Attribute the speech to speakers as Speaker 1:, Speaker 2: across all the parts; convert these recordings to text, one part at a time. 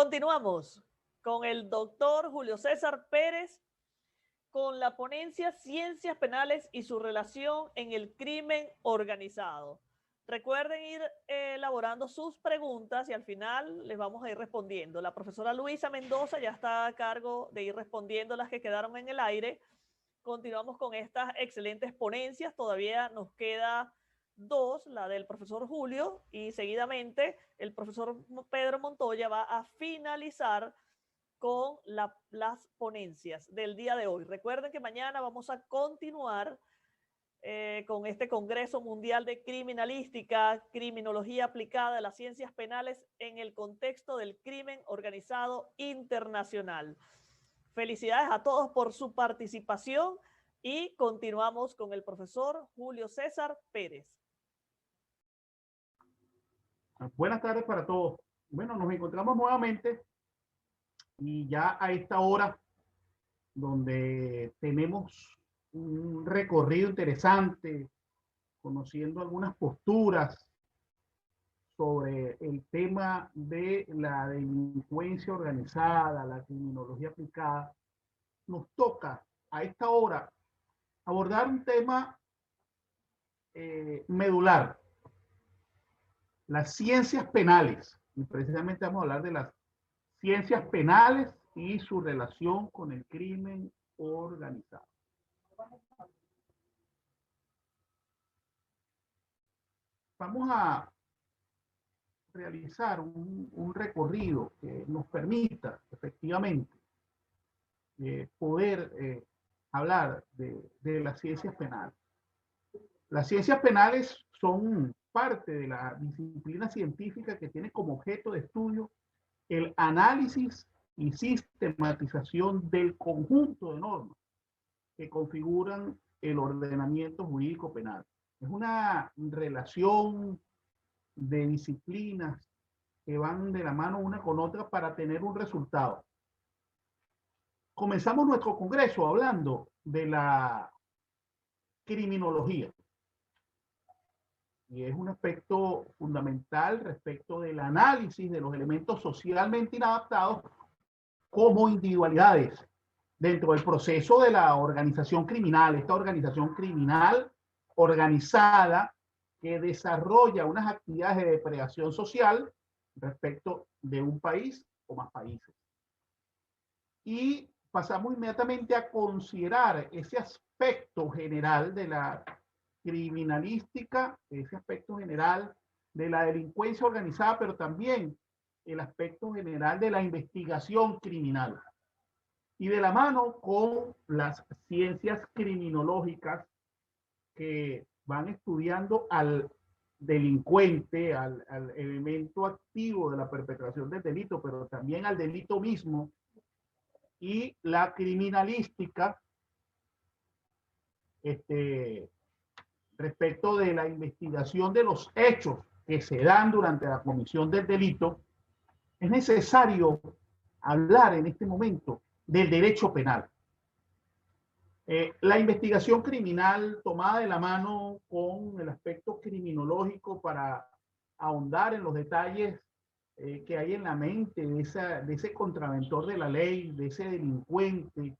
Speaker 1: Continuamos con el doctor Julio César Pérez con la ponencia Ciencias Penales y su relación en el crimen organizado. Recuerden ir elaborando sus preguntas y al final les vamos a ir respondiendo. La profesora Luisa Mendoza ya está a cargo de ir respondiendo las que quedaron en el aire. Continuamos con estas excelentes ponencias. Todavía nos queda dos, la del profesor Julio, y seguidamente el profesor Pedro Montoya va a finalizar con las ponencias del día de hoy. Recuerden que mañana vamos a continuar con este Congreso Mundial de Criminalística, Criminología aplicada a las ciencias penales en el contexto del crimen organizado internacional. Felicidades a todos por su participación y continuamos con el profesor Julio César Pérez.
Speaker 2: Buenas tardes para todos. Bueno, nos encontramos nuevamente y ya a esta hora donde tenemos un recorrido interesante, conociendo algunas posturas sobre el tema de la delincuencia organizada, la criminología aplicada, nos toca a esta hora abordar un tema medular, las ciencias penales. Y precisamente vamos a hablar de las ciencias penales y su relación con el crimen organizado. Vamos a realizar un recorrido que nos permita efectivamente poder hablar de las ciencias penales. Las ciencias penales son parte de la disciplina científica que tiene como objeto de estudio el análisis y sistematización del conjunto de normas que configuran el ordenamiento jurídico penal. Es una relación de disciplinas que van de la mano una con otra para tener un resultado. Comenzamos nuestro congreso hablando de la criminología. Y es un aspecto fundamental respecto del análisis de los elementos socialmente inadaptados como individualidades dentro del proceso de la organización criminal, esta organización criminal organizada que desarrolla unas actividades de depredación social respecto de un país o más países. Y pasamos inmediatamente a considerar ese aspecto general de la criminalística, ese aspecto general de la delincuencia organizada, pero también el aspecto general de la investigación criminal. Y de la mano con las ciencias criminológicas que van estudiando al delincuente, al elemento activo de la perpetración del delito, pero también al delito mismo, y la criminalística respecto de la investigación de los hechos que se dan durante la comisión del delito. Es necesario hablar en este momento del derecho penal. La investigación criminal tomada de la mano con el aspecto criminológico para ahondar en los detalles que hay en la mente de ese contraventor de la ley, de ese delincuente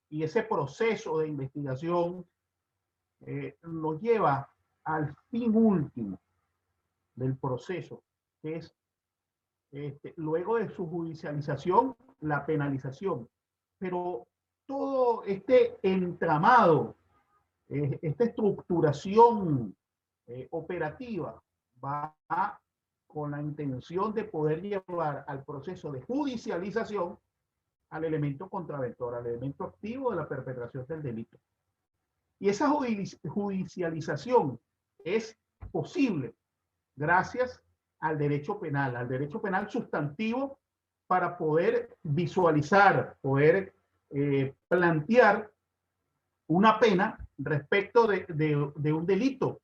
Speaker 2: y ese proceso de investigación nos lleva al fin último del proceso, que es luego de su judicialización, la penalización. Pero todo este entramado, esta estructuración operativa va con la intención de poder llevar al proceso de judicialización al elemento contraventor, al elemento activo de la perpetración del delito. Y esa judicialización es posible gracias al derecho penal sustantivo, para poder visualizar, poder plantear una pena respecto de un delito,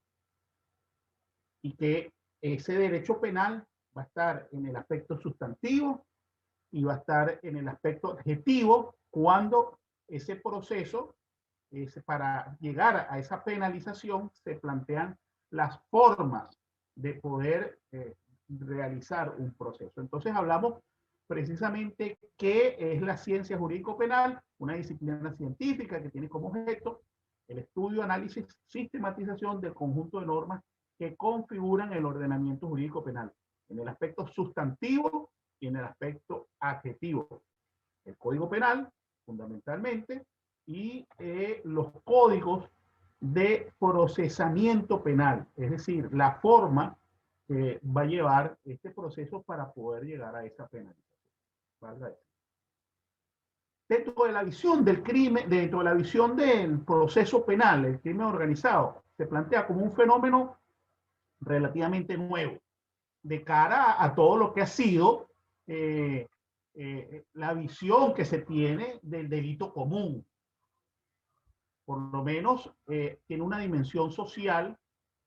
Speaker 2: y que ese derecho penal va a estar en el aspecto sustantivo y va a estar en el aspecto adjetivo cuando ese proceso, para llegar a esa penalización, se plantean las formas de poder realizar un proceso. Entonces hablamos precisamente qué es la ciencia jurídico-penal, una disciplina científica que tiene como objeto el estudio, análisis, sistematización del conjunto de normas que configuran el ordenamiento jurídico penal, en el aspecto sustantivo y en el aspecto adjetivo. El Código Penal, fundamentalmente, y los códigos de procesamiento penal, es decir, la forma que va a llevar este proceso para poder llegar a esa penalización. ¿Vale? Dentro de la visión del crimen, dentro de la visión del proceso penal, el crimen organizado, se plantea como un fenómeno relativamente nuevo de cara a todo lo que ha sido la visión que se tiene del delito común. Por lo menos tiene una dimensión social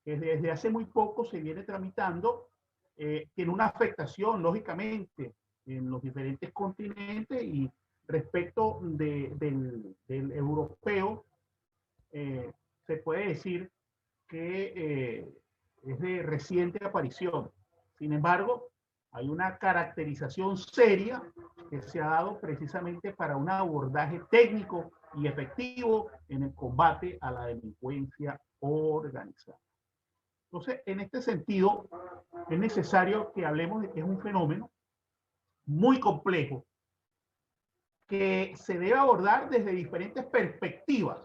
Speaker 2: que desde hace muy poco se viene tramitando, tiene una afectación, lógicamente, en los diferentes continentes y respecto del europeo, se puede decir que es de reciente aparición. Sin embargo, hay una caracterización seria que se ha dado precisamente para un abordaje técnico y efectivo en el combate a la delincuencia organizada. Entonces, en este sentido, es necesario que hablemos de que es un fenómeno muy complejo que se debe abordar desde diferentes perspectivas.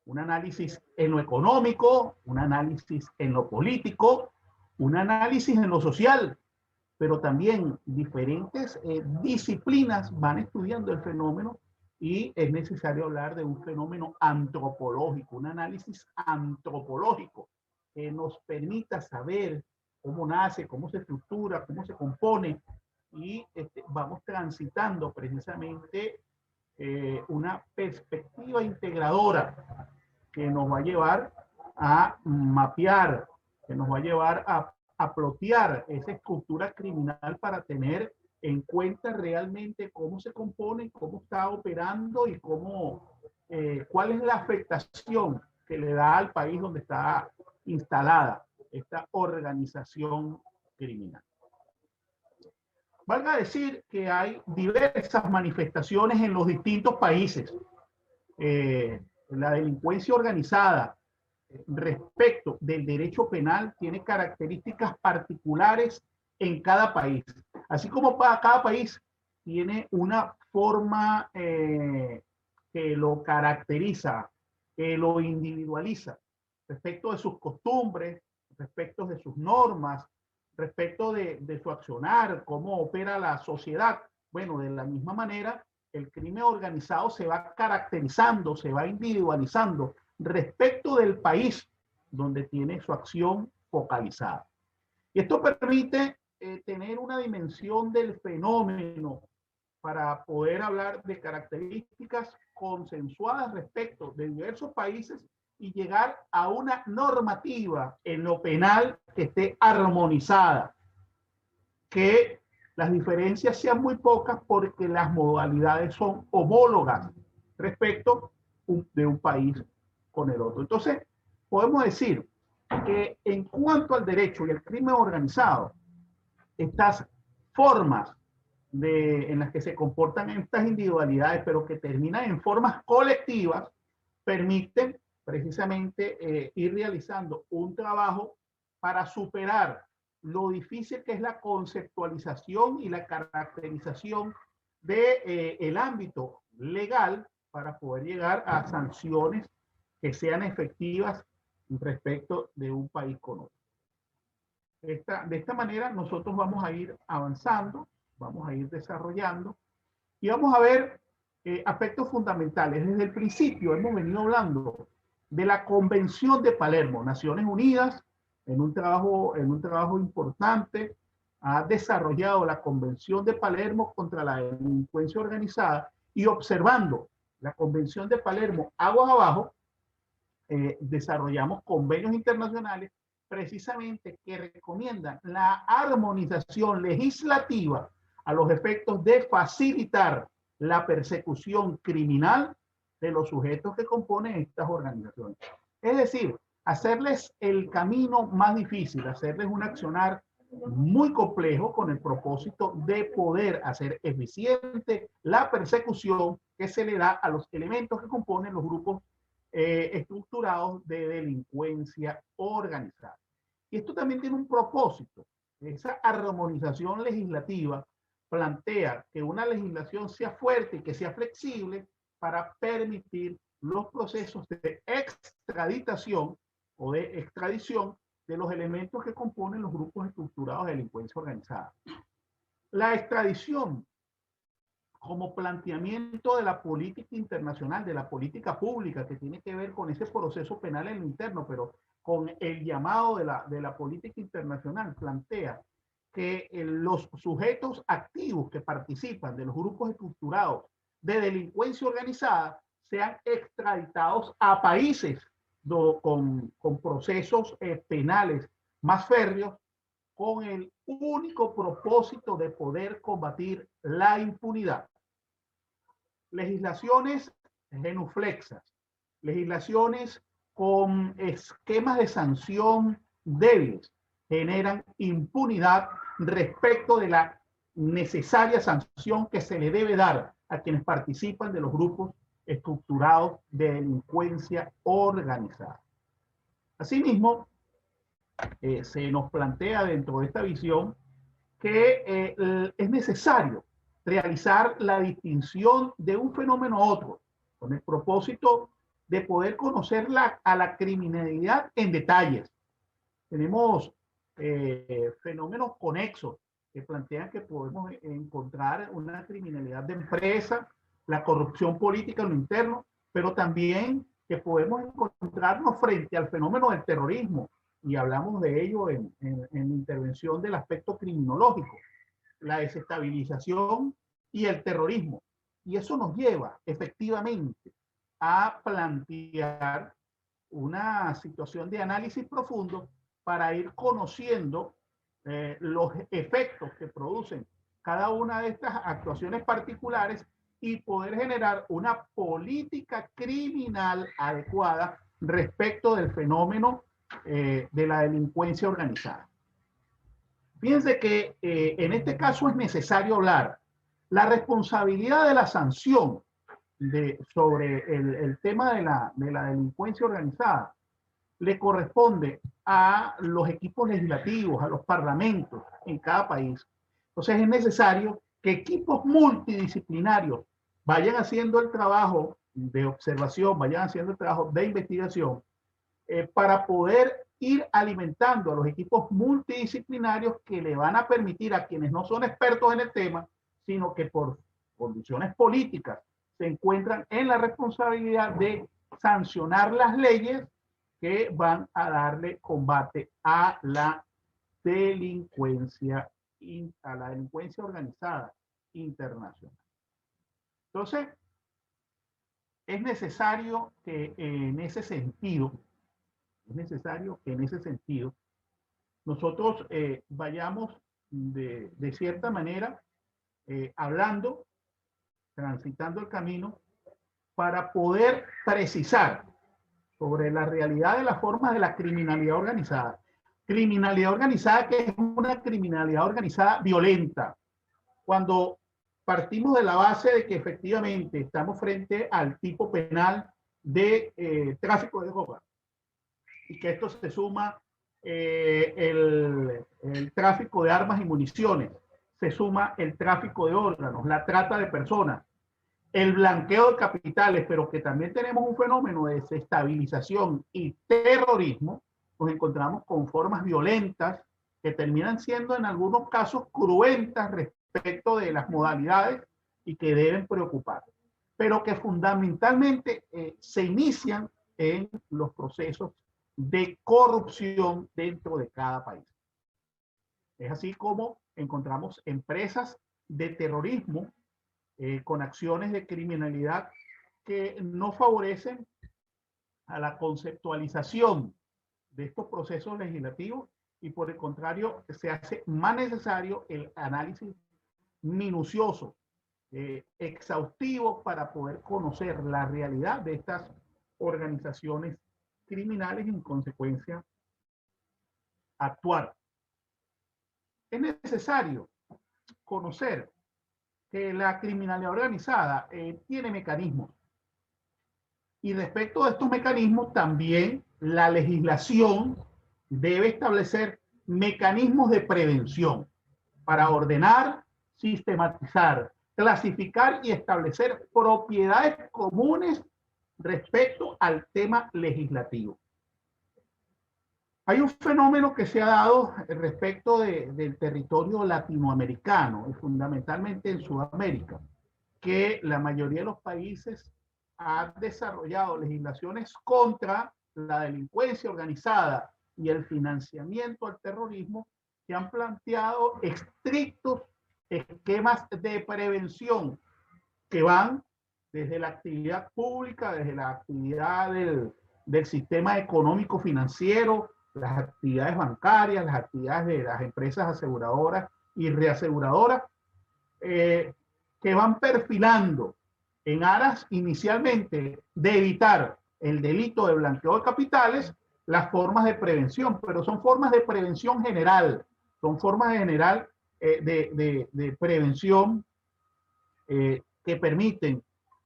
Speaker 2: Un análisis en lo económico, un análisis en lo político, un análisis en lo social, pero también diferentes disciplinas van estudiando el fenómeno y es necesario hablar de un fenómeno antropológico, un análisis antropológico que nos permita saber cómo nace, cómo se estructura, cómo se compone y vamos transitando precisamente una perspectiva integradora que nos va a llevar a mapear, que nos va a llevar a plotear esa estructura criminal para tener en cuenta realmente cómo se compone, cómo está operando y cómo, cuál es la afectación que le da al país donde está instalada esta organización criminal. Valga decir que hay diversas manifestaciones en los distintos países. La delincuencia organizada respecto del derecho penal tiene características particulares en cada país. Así como cada país tiene una forma que lo caracteriza, que lo individualiza respecto de sus costumbres, respecto de sus normas, respecto de su accionar, cómo opera la sociedad. Bueno, de la misma manera, el crimen organizado se va caracterizando, se va individualizando respecto del país donde tiene su acción focalizada. Y esto permite tener una dimensión del fenómeno para poder hablar de características consensuadas respecto de diversos países y llegar a una normativa en lo penal que esté armonizada, que las diferencias sean muy pocas porque las modalidades son homólogas respecto de un país con el otro. Entonces, podemos decir que en cuanto al derecho y el crimen organizado, estas formas en las que se comportan estas individualidades, pero que terminan en formas colectivas, permiten precisamente ir realizando un trabajo para superar lo difícil que es la conceptualización y la caracterización del ámbito legal para poder llegar a sanciones que sean efectivas respecto de un país con otro. De esta manera nosotros vamos a ir avanzando, vamos a ir desarrollando y vamos a ver aspectos fundamentales. Desde el principio hemos venido hablando de la Convención de Palermo. Naciones Unidas, en un trabajo importante, ha desarrollado la Convención de Palermo contra la delincuencia organizada y observando la Convención de Palermo aguas abajo, desarrollamos convenios internacionales precisamente que recomiendan la armonización legislativa a los efectos de facilitar la persecución criminal de los sujetos que componen estas organizaciones. Es decir, hacerles el camino más difícil, hacerles un accionar muy complejo con el propósito de poder hacer eficiente la persecución que se le da a los elementos que componen los grupos estructurados de delincuencia organizada. Y esto también tiene un propósito. Esa armonización legislativa plantea que una legislación sea fuerte y que sea flexible para permitir los procesos de extraditación o de extradición de los elementos que componen los grupos estructurados de delincuencia organizada. La extradición como planteamiento de la política internacional, de la política pública, que tiene que ver con ese proceso penal en lo interno, pero con el llamado de la política internacional, plantea que los sujetos activos que participan de los grupos estructurados de delincuencia organizada sean extraditados a países con procesos penales más férreos, con el único propósito de poder combatir la impunidad. Legislaciones genuflexas, legislaciones con esquemas de sanción débiles, generan impunidad respecto de la necesaria sanción que se le debe dar a quienes participan de los grupos estructurados de delincuencia organizada. Asimismo, se nos plantea dentro de esta visión que es necesario realizar la distinción de un fenómeno a otro, con el propósito de poder conocer a la criminalidad en detalles. Tenemos fenómenos conexos que plantean que podemos encontrar una criminalidad de empresa, la corrupción política en lo interno, pero también que podemos encontrarnos frente al fenómeno del terrorismo, y hablamos de ello en la intervención del aspecto criminológico, la desestabilización y el terrorismo. Y eso nos lleva efectivamente a plantear una situación de análisis profundo para ir conociendo los efectos que producen cada una de estas actuaciones particulares y poder generar una política criminal adecuada respecto del fenómeno de la delincuencia organizada. Fíjense que en este caso es necesario hablar la responsabilidad de la sanción sobre el tema de la delincuencia organizada. Le corresponde a los equipos legislativos, a los parlamentos en cada país. Entonces es necesario que equipos multidisciplinarios vayan haciendo el trabajo de observación, vayan haciendo el trabajo de investigación para poder ir alimentando a los equipos multidisciplinarios que le van a permitir a quienes no son expertos en el tema, sino que por condiciones políticas se encuentran en la responsabilidad de sancionar las leyes que van a darle combate a la delincuencia organizada internacional. Entonces, es necesario que en ese sentido, nosotros vayamos de cierta manera hablando, transitando el camino para poder precisar sobre la realidad de las formas de la criminalidad organizada. Criminalidad organizada que es una criminalidad organizada violenta. Cuando partimos de la base de que efectivamente estamos frente al tipo penal de tráfico de drogas y que esto se suma el tráfico de armas y municiones, se suma el tráfico de órganos, la trata de personas, el blanqueo de capitales, pero que también tenemos un fenómeno de desestabilización y terrorismo, nos encontramos con formas violentas que terminan siendo en algunos casos cruentas respecto de las modalidades y que deben preocupar, pero que fundamentalmente se inician en los procesos de corrupción dentro de cada país. Es así como encontramos empresas de terrorismo con acciones de criminalidad que no favorecen a la conceptualización de estos procesos legislativos y por el contrario se hace más necesario el análisis minucioso, exhaustivo para poder conocer la realidad de estas organizaciones criminales y en consecuencia actuar. es necesario conocer que la criminalidad organizada tiene mecanismos. Y respecto a estos mecanismos, también la legislación debe establecer mecanismos de prevención para ordenar, sistematizar, clasificar y establecer propiedades comunes respecto al tema legislativo. Hay un fenómeno que se ha dado respecto del territorio latinoamericano, y fundamentalmente en Sudamérica, que la mayoría de los países ha desarrollado legislaciones contra la delincuencia organizada y el financiamiento al terrorismo, que han planteado estrictos esquemas de prevención que van desde la actividad pública, desde la actividad del sistema económico financiero, las actividades bancarias, las actividades de las empresas aseguradoras y reaseguradoras, que van perfilando en aras inicialmente de evitar el delito de blanqueo de capitales, las formas de prevención, pero son formas de prevención general, son formas general de prevención que permiten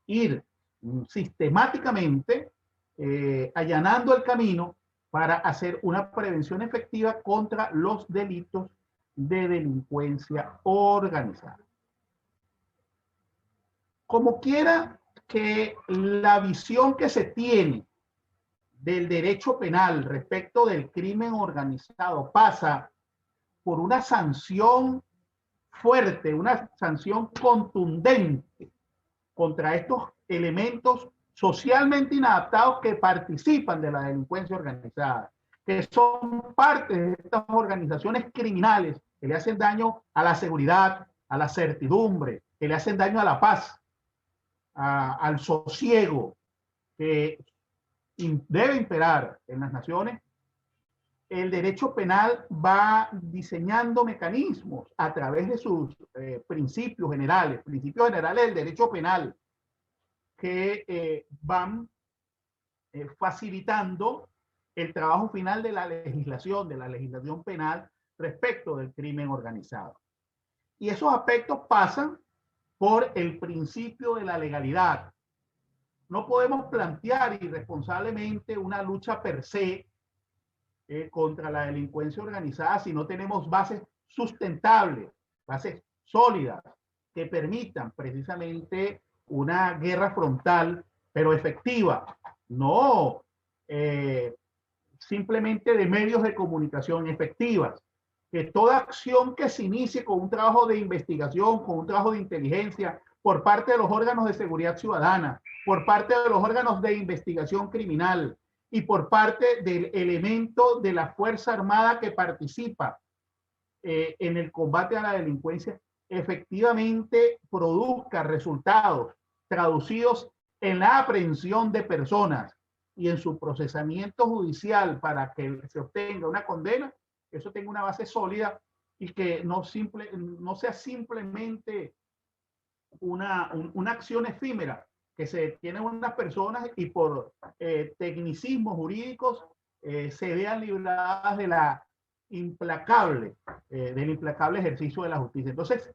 Speaker 2: ir sistemáticamente allanando el camino para hacer una prevención efectiva contra los delitos de delincuencia organizada. Como quiera que la visión que se tiene del derecho penal respecto del crimen organizado pasa por una sanción fuerte, una sanción contundente contra estos elementos socialmente inadaptados que participan de la delincuencia organizada, que son parte de estas organizaciones criminales que le hacen daño a la seguridad, a la certidumbre, que le hacen daño a la paz, al sosiego que debe imperar en las naciones. El derecho penal va diseñando mecanismos a través de sus principios generales del derecho penal, que van facilitando el trabajo final de la legislación penal respecto del crimen organizado. Y esos aspectos pasan por el principio de la legalidad. No podemos plantear irresponsablemente una lucha per se contra la delincuencia organizada si no tenemos bases sustentables, bases sólidas, que permitan precisamente una guerra frontal, pero efectiva, no simplemente de medios de comunicación efectivas. Que toda acción que se inicie con un trabajo de investigación, con un trabajo de inteligencia, por parte de los órganos de seguridad ciudadana, por parte de los órganos de investigación criminal y por parte del elemento de la Fuerza Armada que participa en el combate a la delincuencia, efectivamente produzca resultados traducidos en la aprehensión de personas y en su procesamiento judicial para que se obtenga una condena, eso tenga una base sólida y que no sea simplemente una acción efímera que se detienen unas personas y por tecnicismos jurídicos se vean libradas de del implacable ejercicio de la justicia. Entonces,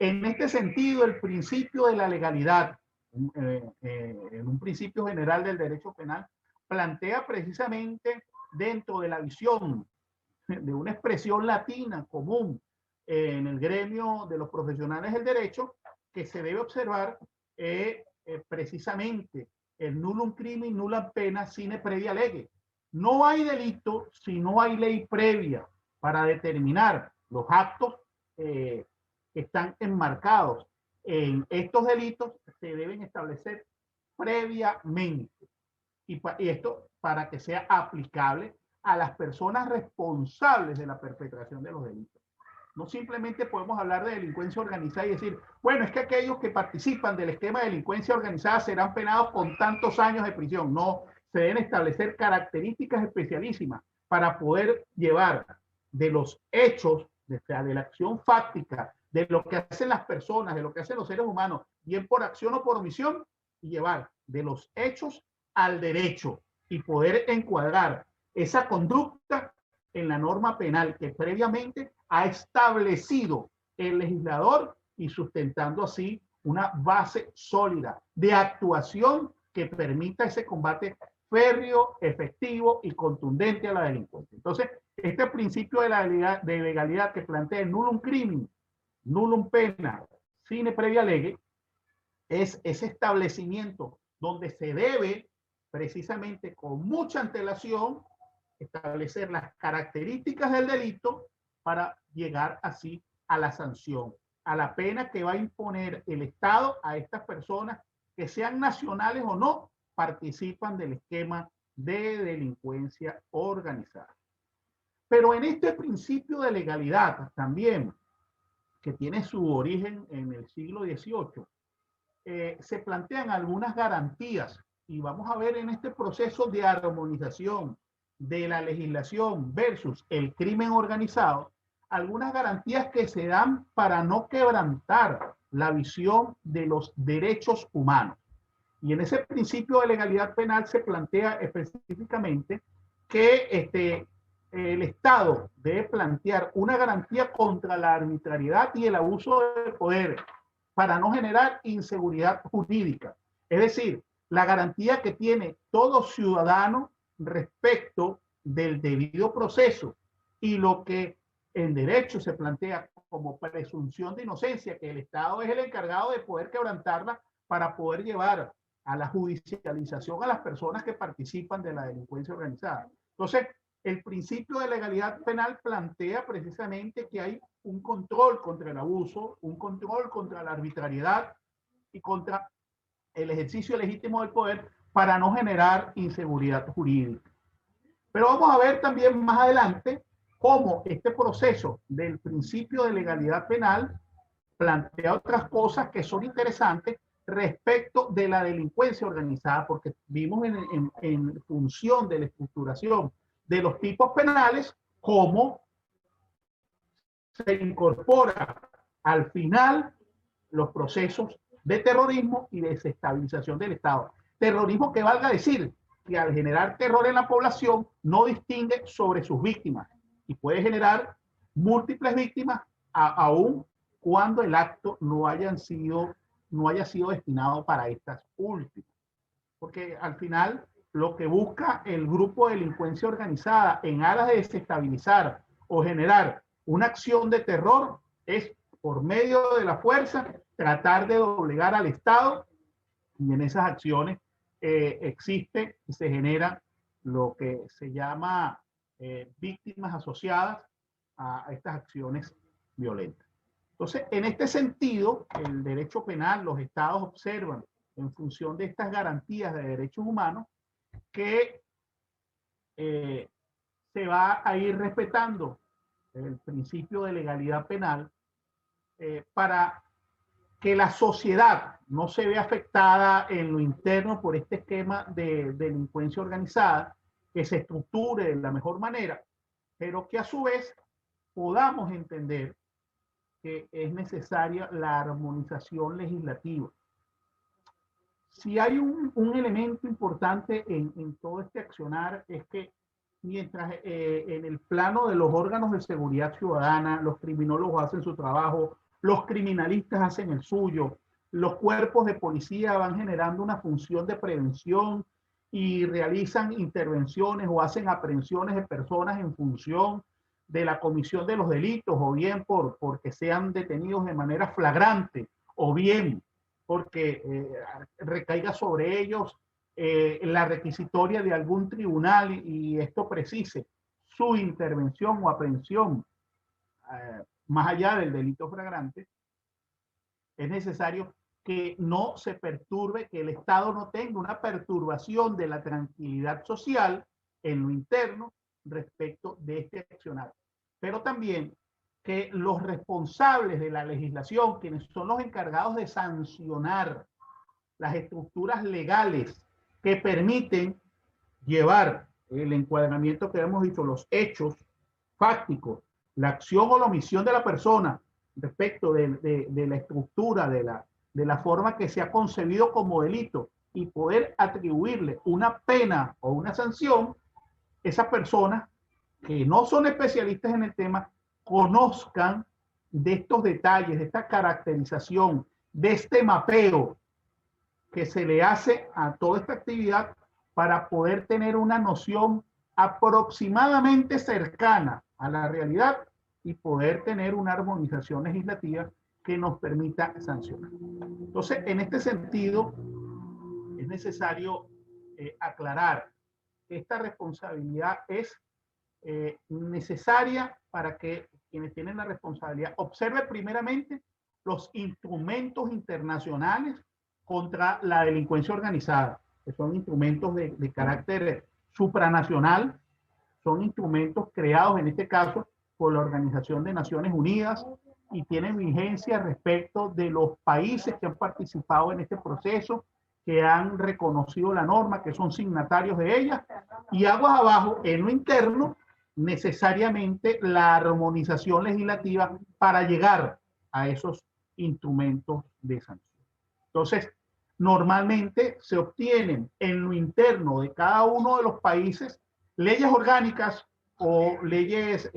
Speaker 2: en este sentido, el principio de la legalidad, en un principio general del derecho penal, plantea precisamente dentro de la visión de una expresión latina común en el gremio de los profesionales del derecho, que se debe observar precisamente el nullum crimen nulla pena sine previa lege. No hay delito si no hay ley previa para determinar los actos que están enmarcados en estos delitos. Se deben establecer previamente y esto para que sea aplicable a las personas responsables de la perpetración de los delitos. No simplemente podemos hablar de delincuencia organizada y decir, bueno, es que aquellos que participan del esquema de delincuencia organizada serán penados con tantos años de prisión. No, se deben establecer características especialísimas para poder llevar de los hechos, de la acción fáctica, de lo que hacen las personas, de lo que hacen los seres humanos, bien por acción o por omisión, y llevar de los hechos al derecho y poder encuadrar esa conducta en la norma penal que previamente ha establecido el legislador y sustentando así una base sólida de actuación que permita ese combate férreo, efectivo y contundente a la delincuencia. Entonces, este principio de legalidad que plantea el nullum crimen, nullum pena, sine previa lege, es ese establecimiento donde se debe precisamente con mucha antelación establecer las características del delito para llegar así a la sanción, a la pena que va a imponer el Estado a estas personas que sean nacionales o no, participan del esquema de delincuencia organizada. Pero en este principio de legalidad también, que tiene su origen en el siglo XVIII, se plantean algunas garantías y vamos a ver en este proceso de armonización de la legislación versus el crimen organizado, algunas garantías que se dan para no quebrantar la visión de los derechos humanos. Y en ese principio de legalidad penal se plantea específicamente que el Estado debe plantear una garantía contra la arbitrariedad y el abuso del poder para no generar inseguridad jurídica. Es decir, la garantía que tiene todo ciudadano respecto del debido proceso y lo que en derecho se plantea como presunción de inocencia, que el Estado es el encargado de poder quebrantarla para poder llevar a la judicialización a las personas que participan de la delincuencia organizada. Entonces, el principio de legalidad penal plantea precisamente que hay un control contra el abuso, un control contra la arbitrariedad y contra el ejercicio legítimo del poder para no generar inseguridad jurídica. Pero vamos a ver también más adelante cómo este proceso del principio de legalidad penal plantea otras cosas que son interesantes respecto de la delincuencia organizada, porque vimos en función de la estructuración de los tipos penales cómo se incorpora al final los procesos de terrorismo y desestabilización del Estado. Terrorismo que valga decir que al generar terror en la población no distingue sobre sus víctimas y puede generar múltiples víctimas aún cuando el acto no haya sido destinado para estas últimas. Porque al final lo que busca el grupo de delincuencia organizada en aras de desestabilizar o generar una acción de terror es por medio de la fuerza tratar de doblegar al Estado, y en esas acciones existe y se genera lo que se llama víctimas asociadas a estas acciones violentas. Entonces, en este sentido, el derecho penal, los estados observan en función de estas garantías de derechos humanos que se va a ir respetando el principio de legalidad penal para que la sociedad no se vea afectada en lo interno por este esquema de delincuencia organizada, que se estructure de la mejor manera, pero que a su vez podamos entender que es necesaria la armonización legislativa. Si hay un elemento importante en todo este accionar es que mientras en el plano de los órganos de seguridad ciudadana, los criminólogos hacen su trabajo, los criminalistas hacen el suyo, los cuerpos de policía van generando una función de prevención y realizan intervenciones o hacen aprehensiones de personas en función de la comisión de los delitos, o bien porque sean detenidos de manera flagrante, o bien porque recaiga sobre ellos la requisitoria de algún tribunal y esto precise su intervención o aprehensión más allá del delito flagrante, es necesario que no se perturbe, que el Estado no tenga una perturbación de la tranquilidad social en lo interno respecto de este accionar. Pero también que los responsables de la legislación, quienes son los encargados de sancionar las estructuras legales que permiten llevar el encuadramiento que hemos dicho, los hechos fácticos, la acción o la omisión de la persona respecto de la estructura, de la forma que se ha concebido como delito y poder atribuirle una pena o una sanción, esas personas que no son especialistas en el tema conozcan de estos detalles, de esta caracterización, de este mapeo que se le hace a toda esta actividad para poder tener una noción aproximadamente cercana a la realidad y poder tener una armonización legislativa que nos permita sancionar. Entonces, en este sentido, es necesario aclarar que esta responsabilidad es necesaria para que quienes tienen la responsabilidad observen primeramente los instrumentos internacionales contra la delincuencia organizada, que son instrumentos de carácter supranacional, son instrumentos creados en este caso por la Organización de Naciones Unidas y tienen vigencia respecto de los países que han participado en este proceso, que han reconocido la norma, que son signatarios de ella, y aguas abajo, en lo interno, necesariamente la armonización legislativa para llegar a esos instrumentos de sanción. Entonces, normalmente se obtienen en lo interno de cada uno de los países leyes orgánicas o leyes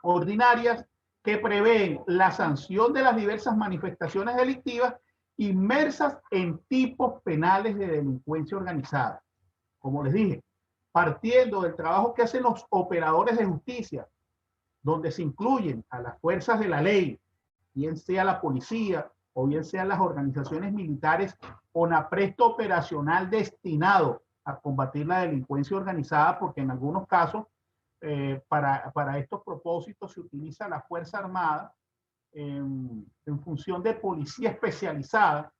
Speaker 2: ordinarias que prevén la sanción de las diversas manifestaciones delictivas inmersas en tipos penales de delincuencia organizada. Como les dije, partiendo del trabajo que hacen los operadores de justicia, donde se incluyen a las fuerzas de la ley, bien sea la policía o bien sean las organizaciones militares con apresto operacional destinado a combatir la delincuencia organizada, porque en algunos casos para estos propósitos se utiliza la Fuerza Armada en función de policía especializada,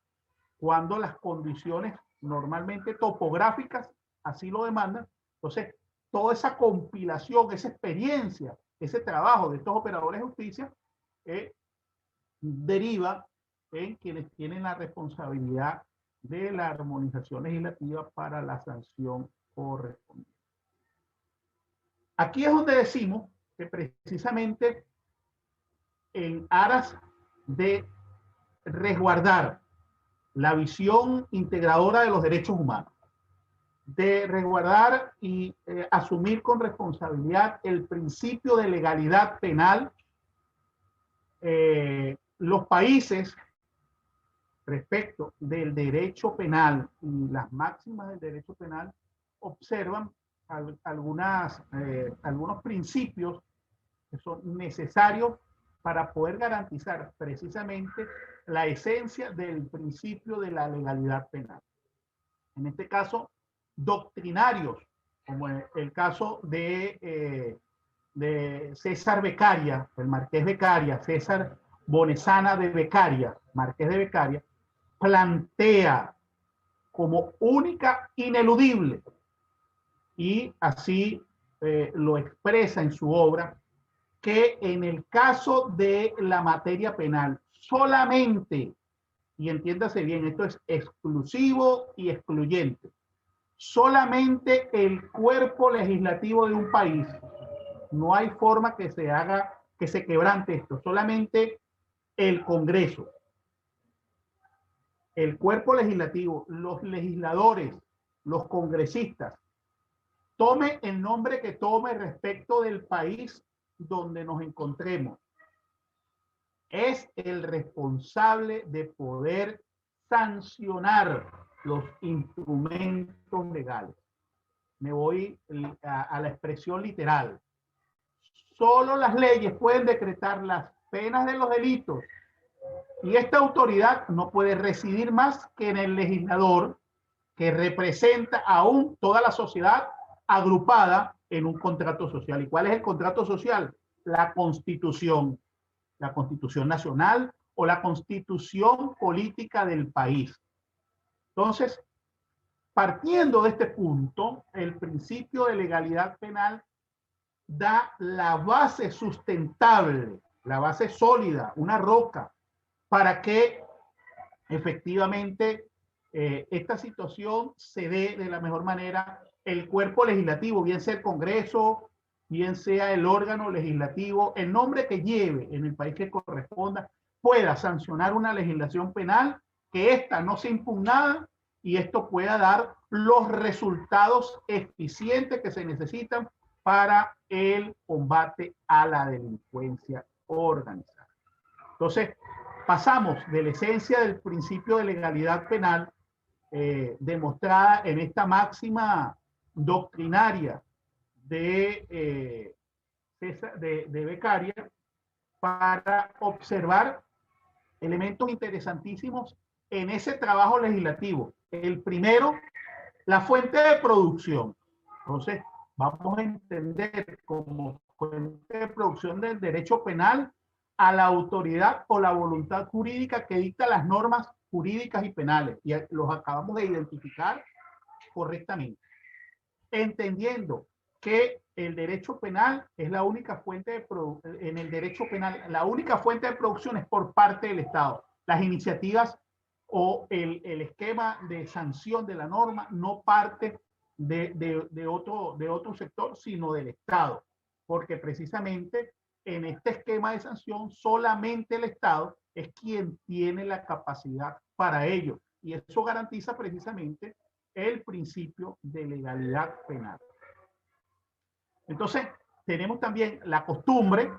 Speaker 2: cuando las condiciones normalmente topográficas así lo demandan. Entonces, toda esa compilación, esa experiencia, ese trabajo de estos operadores de justicia deriva en quienes tienen la responsabilidad de la armonización legislativa para la sanción correspondiente. Aquí es donde decimos que precisamente en aras de resguardar la visión integradora de los derechos humanos, de resguardar y asumir con responsabilidad el principio de legalidad penal, los países respecto del derecho penal y las máximas del derecho penal observan algunos principios que son necesarios para poder garantizar precisamente la esencia del principio de la legalidad penal. En este caso, doctrinarios, como el caso de César Beccaria, el marqués Beccaria, César Bonesana de Beccaria, marqués de Beccaria, plantea como única, ineludible, y así lo expresa en su obra, que en el caso de la materia penal, solamente, y entiéndase bien, esto es exclusivo y excluyente, solamente el cuerpo legislativo de un país, no hay forma que se haga, que se quebrante esto, solamente el Congreso, el cuerpo legislativo, los legisladores, los congresistas, tome el nombre que tome respecto del país donde nos encontremos, es el responsable de poder sancionar los instrumentos legales. Me voy a la expresión literal. Solo las leyes pueden decretar las penas de los delitos y esta autoridad no puede residir más que en el legislador, que representa aún toda la sociedad agrupada en un contrato social. ¿Y cuál es el contrato social? La Constitución nacional o la Constitución política del país. Entonces, partiendo de este punto, el principio de legalidad penal da la base sustentable, la base sólida, una roca, para que efectivamente esta situación se dé de la mejor manera. El cuerpo legislativo, bien sea el Congreso, bien sea el órgano legislativo, el nombre que lleve en el país que corresponda, pueda sancionar una legislación penal, que ésta no sea impugnada y esto pueda dar los resultados eficientes que se necesitan para el combate a la delincuencia organizada. Entonces, pasamos de la esencia del principio de legalidad penal demostrada en esta máxima doctrinaria de Beccaria para observar elementos interesantísimos en ese trabajo legislativo. El primero, la fuente de producción. Entonces, vamos a entender como fuente de producción del derecho penal a la autoridad o la voluntad jurídica que dicta las normas jurídicas y penales. Y los acabamos de identificar correctamente. Entendiendo que el derecho penal es la única fuente de producción, en el derecho penal, la única fuente de producción es por parte del Estado. Las iniciativas o el esquema de sanción de la norma no parte de otro sector, sino del Estado, porque precisamente en este esquema de sanción solamente el Estado es quien tiene la capacidad para ello, y eso garantiza precisamente el principio de legalidad penal. Entonces, tenemos también la costumbre,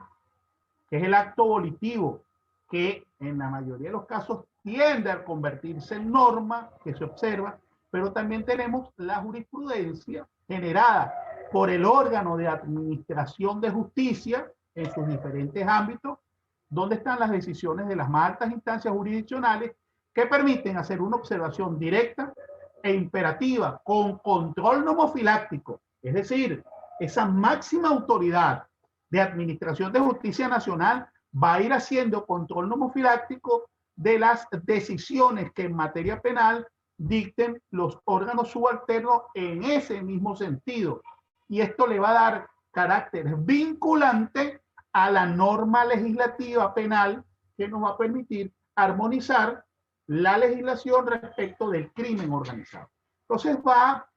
Speaker 2: que es el acto volitivo, que en la mayoría de los casos tiende a convertirse en norma, que se observa, pero también tenemos la jurisprudencia generada por el órgano de administración de justicia en sus diferentes ámbitos, donde están las decisiones de las más altas instancias jurisdiccionales que permiten hacer una observación directa e imperativa con control nomofiláctico, es decir, esa máxima autoridad de administración de justicia nacional va a ir haciendo control nomofiláctico de las decisiones que en materia penal dicten los órganos subalternos en ese mismo sentido. Y esto le va a dar carácter vinculante a la norma legislativa penal que nos va a permitir armonizar la legislación respecto del crimen organizado. Entonces va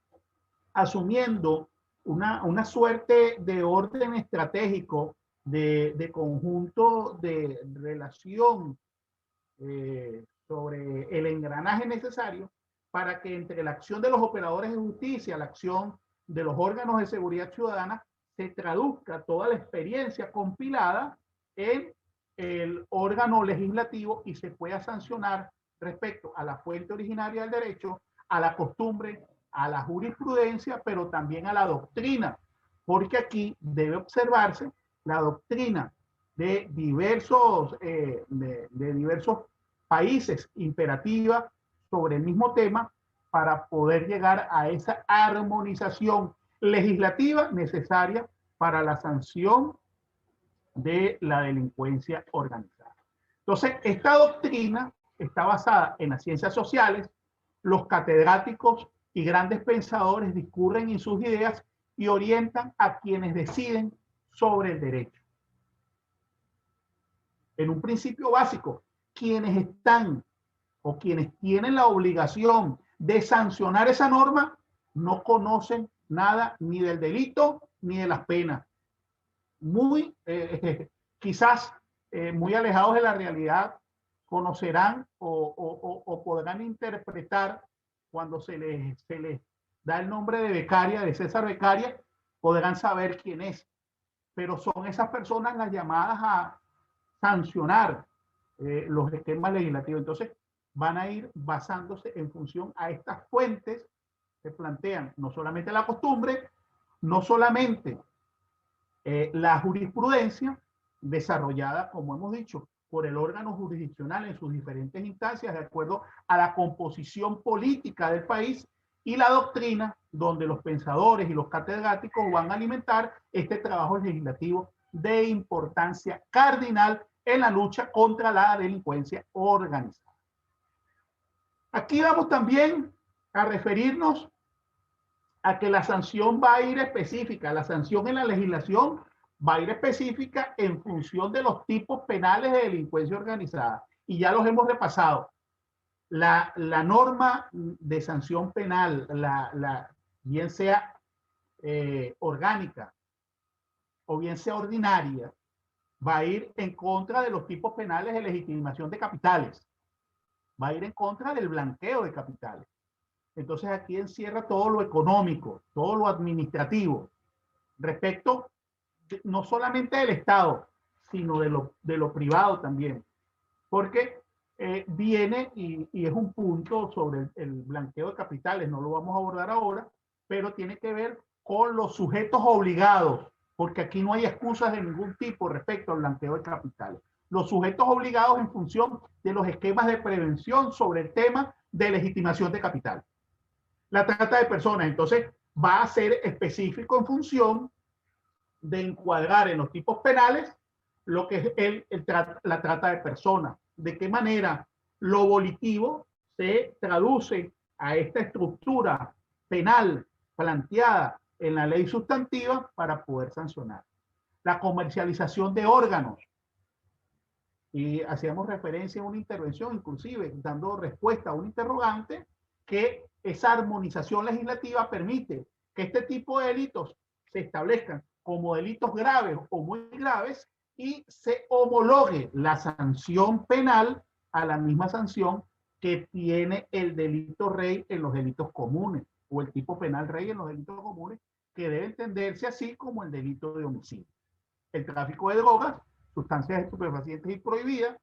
Speaker 2: asumiendo una suerte de orden estratégico, de conjunto de relación sobre el engranaje necesario para que entre la acción de los operadores de justicia, la acción de los órganos de seguridad ciudadana, se traduzca toda la experiencia compilada en el órgano legislativo y se pueda sancionar respecto a la fuente originaria del derecho, a la costumbre, a la jurisprudencia, pero también a la doctrina, porque aquí debe observarse la doctrina de diversos países imperativa sobre el mismo tema para poder llegar a esa armonización legislativa necesaria para la sanción de la delincuencia organizada. Entonces, esta doctrina está basada en las ciencias sociales. Los catedráticos y grandes pensadores discurren en sus ideas y orientan a quienes deciden sobre el derecho. En un principio básico, quienes están o quienes tienen la obligación de sancionar esa norma no conocen nada ni del delito ni de las penas. Quizás muy alejados de la realidad, conocerán o podrán interpretar cuando se les da el nombre de Beccaria, de César Beccaria, podrán saber quién es. Pero son esas personas las llamadas a sancionar los esquemas legislativos. Entonces, van a ir basándose en función a estas fuentes que plantean no solamente la costumbre, no solamente la jurisprudencia desarrollada, como hemos dicho, por el órgano jurisdiccional en sus diferentes instancias, de acuerdo a la composición política del país, y la doctrina, donde los pensadores y los catedráticos van a alimentar este trabajo legislativo de importancia cardinal en la lucha contra la delincuencia organizada. Aquí vamos también a referirnos a que la sanción va a ir específica. La sanción en la legislación va a ir específica en función de los tipos penales de delincuencia organizada. Y ya los hemos repasado. La norma de sanción penal, bien sea orgánica o bien sea ordinaria, va a ir en contra de los tipos penales de legitimación de capitales. Va a ir en contra del blanqueo de capitales. Entonces aquí encierra todo lo económico, todo lo administrativo. respecto no solamente del Estado, sino de lo privado también. Porque viene y es un punto sobre el blanqueo de capitales, no lo vamos a abordar ahora, pero tiene que ver con los sujetos obligados, porque aquí no hay excusas de ningún tipo respecto al blanqueo de capitales. Los sujetos obligados en función de los esquemas de prevención sobre el tema de legitimación de capital. La trata de personas, entonces, va a ser específico en función de encuadrar en los tipos penales lo que es la trata de personas. De qué manera lo volitivo se traduce a esta estructura penal planteada en la ley sustantiva para poder sancionar. La comercialización de órganos. Y hacíamos referencia a una intervención, inclusive dando respuesta a un interrogante, que esa armonización legislativa permite que este tipo de delitos se establezcan como delitos graves o muy graves y se homologue la sanción penal a la misma sanción que tiene el delito rey en los delitos comunes o el tipo penal rey en los delitos comunes, que debe entenderse así como el delito de homicidio. El tráfico de drogas, sustancias estupefacientes y prohibidas,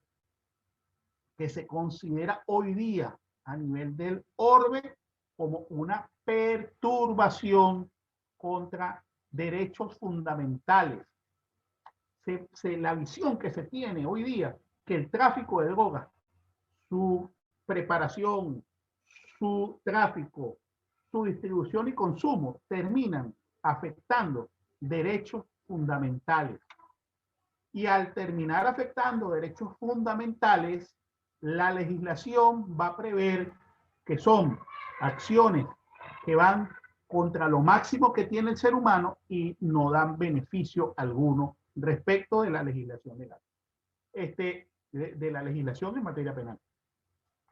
Speaker 2: que se considera hoy día a nivel del orbe como una perturbación contra derechos fundamentales. La visión que se tiene hoy día, que el tráfico de drogas, su preparación, su tráfico, su distribución y consumo terminan afectando derechos fundamentales. Y al terminar afectando derechos fundamentales, la legislación va a prever que son acciones que van contra lo máximo que tiene el ser humano y no dan beneficio alguno respecto de la legislación legal, de la legislación en materia penal.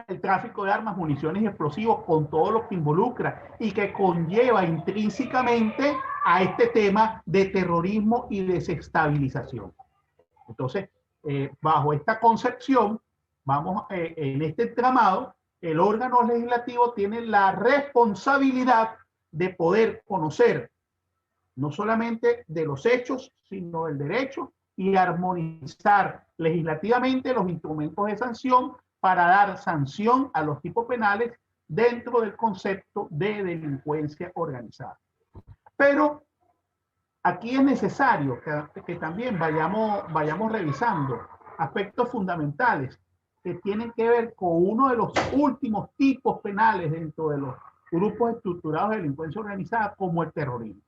Speaker 2: El tráfico de armas, municiones y explosivos con todo lo que involucra y que conlleva intrínsecamente a este tema de terrorismo y desestabilización. Entonces, bajo esta concepción, vamos en este entramado, el órgano legislativo tiene la responsabilidad de poder conocer no solamente de los hechos, sino del derecho y armonizar legislativamente los instrumentos de sanción para dar sanción a los tipos penales dentro del concepto de delincuencia organizada. Pero aquí es necesario que también vayamos revisando aspectos fundamentales que tienen que ver con uno de los últimos tipos penales dentro de los grupos estructurados de delincuencia organizada, como el terrorismo.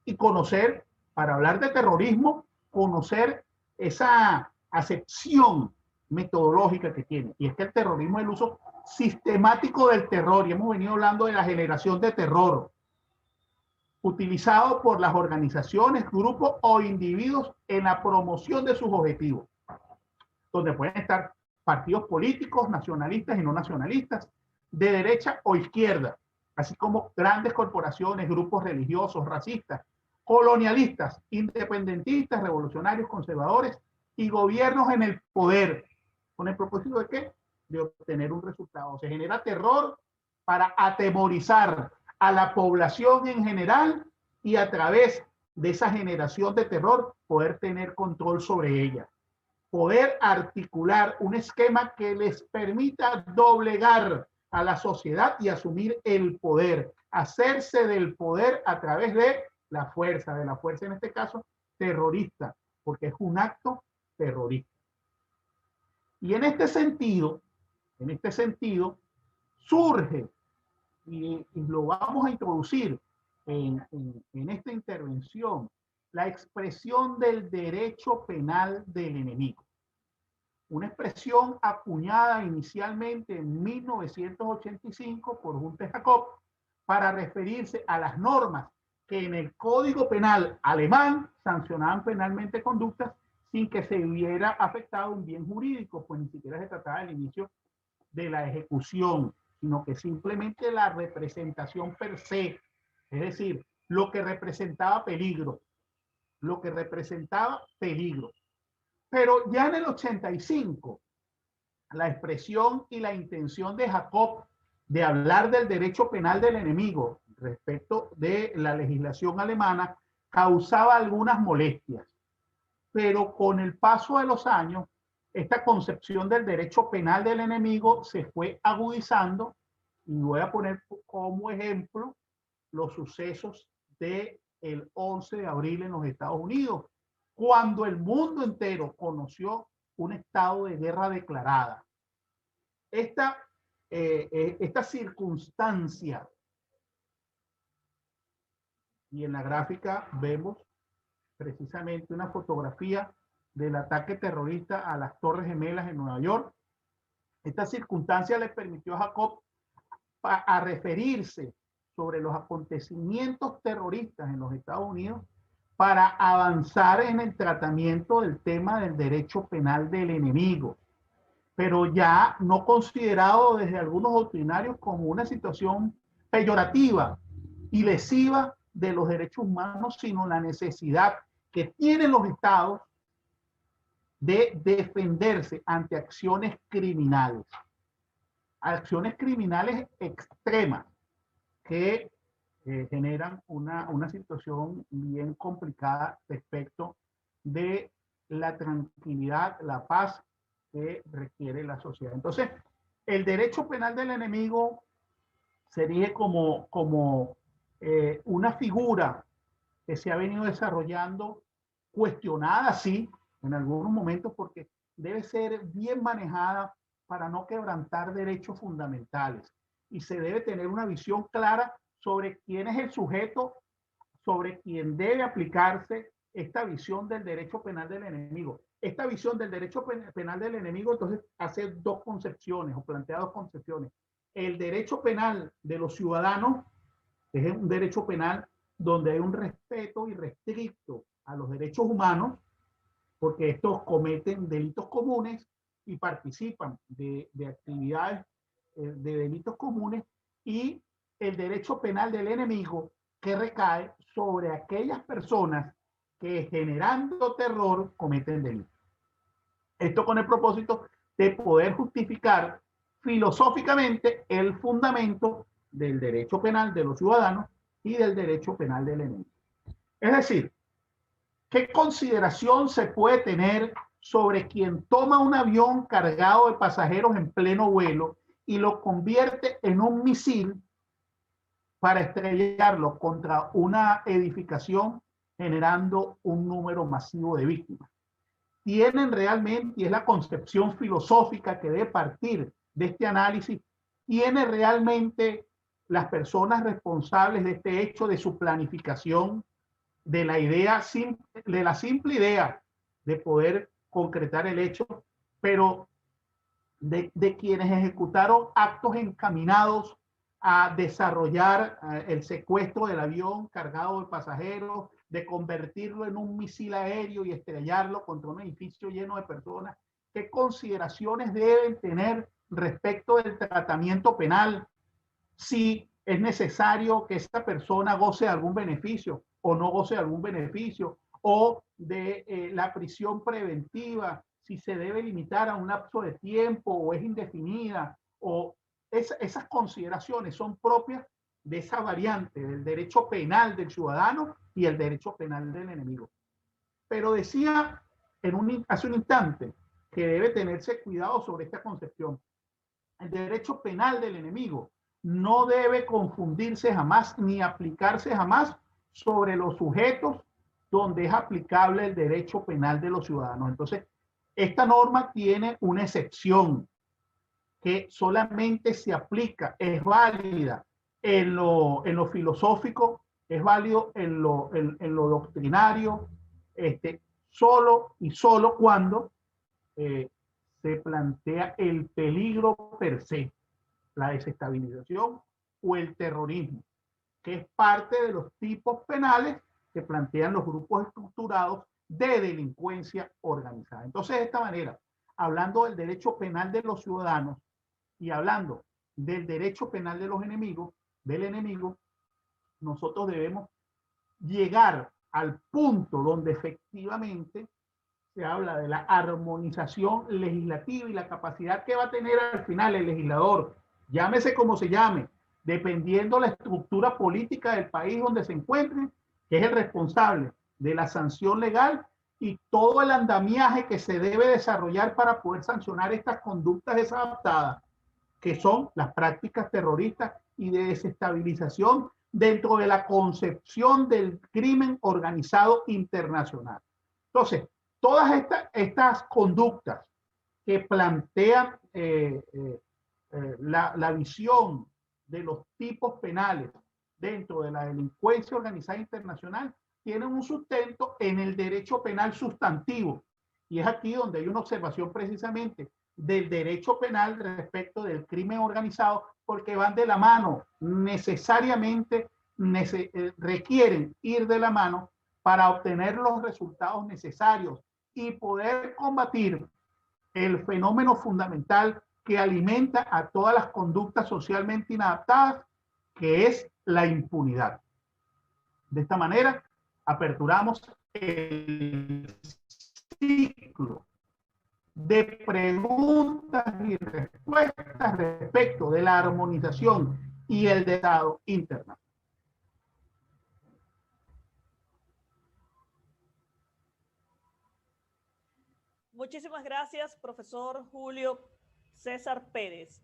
Speaker 2: Y conocer, para hablar de terrorismo, conocer esa acepción metodológica que tiene. Y es que el terrorismo es el uso sistemático del terror, y hemos venido hablando de la generación de terror, utilizado por las organizaciones, grupos o individuos en la promoción de sus objetivos, donde pueden estar partidos políticos, nacionalistas y no nacionalistas, de derecha o izquierda, así como grandes corporaciones, grupos religiosos, racistas, colonialistas, independentistas, revolucionarios, conservadores y gobiernos en el poder. ¿Con el propósito de qué? De obtener un resultado. Se genera terror para atemorizar a la población en general y a través de esa generación de terror poder tener control sobre ella. Poder articular un esquema que les permita doblegar a la sociedad y asumir el poder, hacerse del poder a través de la fuerza en este caso terrorista, porque es un acto terrorista. Y en este sentido surge, y lo vamos a introducir en esta intervención, la expresión del derecho penal del enemigo. Una expresión acuñada inicialmente en 1985 por Gunther Jacob para referirse a las normas que en el Código Penal alemán sancionaban penalmente conductas sin que se hubiera afectado un bien jurídico, pues ni siquiera se trataba del inicio de la ejecución, sino que simplemente la representación per se, es decir, lo que representaba peligro, Pero ya en el 85, la expresión y la intención de Jacob de hablar del derecho penal del enemigo respecto de la legislación alemana causaba algunas molestias, pero con el paso de los años, esta concepción del derecho penal del enemigo se fue agudizando, y voy a poner como ejemplo los sucesos del 11 de abril en los Estados Unidos, cuando el mundo entero conoció un estado de guerra declarada. Esta circunstancia, y en la gráfica vemos precisamente una fotografía del ataque terrorista a las Torres Gemelas en Nueva York. Esta circunstancia le permitió a Jacob a referirse sobre los acontecimientos terroristas en los Estados Unidos para avanzar en el tratamiento del tema del derecho penal del enemigo, pero ya no considerado desde algunos doctrinarios como una situación peyorativa y lesiva de los derechos humanos, sino la necesidad que tienen los estados de defenderse ante acciones criminales extremas que generan una situación bien complicada respecto de la tranquilidad, la paz que requiere la sociedad. Entonces, el derecho penal del enemigo sería como una figura que se ha venido desarrollando, cuestionada, sí, en algunos momentos, porque debe ser bien manejada para no quebrantar derechos fundamentales. Y se debe tener una visión clara sobre quién es el sujeto, sobre quién debe aplicarse esta visión del derecho penal del enemigo. Esta visión del derecho penal del enemigo, entonces, hace dos concepciones, o plantea dos concepciones. El derecho penal de los ciudadanos es un derecho penal donde hay un respeto irrestricto a los derechos humanos, porque estos cometen delitos comunes y participan de actividades de delitos comunes, y el derecho penal del enemigo, que recae sobre aquellas personas que, generando terror, cometen delitos. Esto con el propósito de poder justificar filosóficamente el fundamento del derecho penal de los ciudadanos y del derecho penal del enemigo. Es decir, ¿qué consideración se puede tener sobre quien toma un avión cargado de pasajeros en pleno vuelo y lo convierte en un misil para estrellarlo contra una edificación, generando un número masivo de víctimas? Tienen realmente, y es la concepción filosófica que debe partir de este análisis, ¿tiene realmente las personas responsables de este hecho, de su planificación, de la simple idea de poder concretar el hecho, pero de quienes ejecutaron actos encaminados a desarrollar el secuestro del avión cargado de pasajeros, de convertirlo en un misil aéreo y estrellarlo contra un edificio lleno de personas? ¿Qué consideraciones deben tener respecto del tratamiento penal? Si es necesario que esta persona goce de algún beneficio o no goce de algún beneficio, o de la prisión preventiva, si se debe limitar a un lapso de tiempo o es indefinida, o esas consideraciones son propias de esa variante del derecho penal del ciudadano y el derecho penal del enemigo. Pero decía hace un instante que debe tenerse cuidado sobre esta concepción. El derecho penal del enemigo no debe confundirse jamás ni aplicarse jamás sobre los sujetos donde es aplicable el derecho penal de los ciudadanos. Entonces, esta norma tiene una excepción que solamente se aplica, es válida en lo filosófico, es válido en lo doctrinario, solo y solo cuando se plantea el peligro per se, la desestabilización o el terrorismo, que es parte de los tipos penales que plantean los grupos estructurados de delincuencia organizada. Entonces, de esta manera, hablando del derecho penal de los ciudadanos y hablando del derecho penal de los enemigos, del enemigo, nosotros debemos llegar al punto donde efectivamente se habla de la armonización legislativa y la capacidad que va a tener al final el legislador, llámese como se llame, dependiendo la estructura política del país donde se encuentren, que es el responsable de la sanción legal y todo el andamiaje que se debe desarrollar para poder sancionar estas conductas desadaptadas, que son las prácticas terroristas y de desestabilización dentro de la concepción del crimen organizado internacional. Entonces, todas estas conductas que plantean la visión de los tipos penales dentro de la delincuencia organizada internacional tienen un sustento en el derecho penal sustantivo. Y es aquí donde hay una observación precisamente del derecho penal respecto del crimen organizado, porque van de la mano, necesariamente requieren ir de la mano para obtener los resultados necesarios y poder combatir el fenómeno fundamental que alimenta a todas las conductas socialmente inadaptadas, que es la impunidad. De esta manera, aperturamos el ciclo de preguntas y respuestas respecto de la armonización y el desarrollo interno.
Speaker 1: Muchísimas gracias, profesor Julio César Pérez.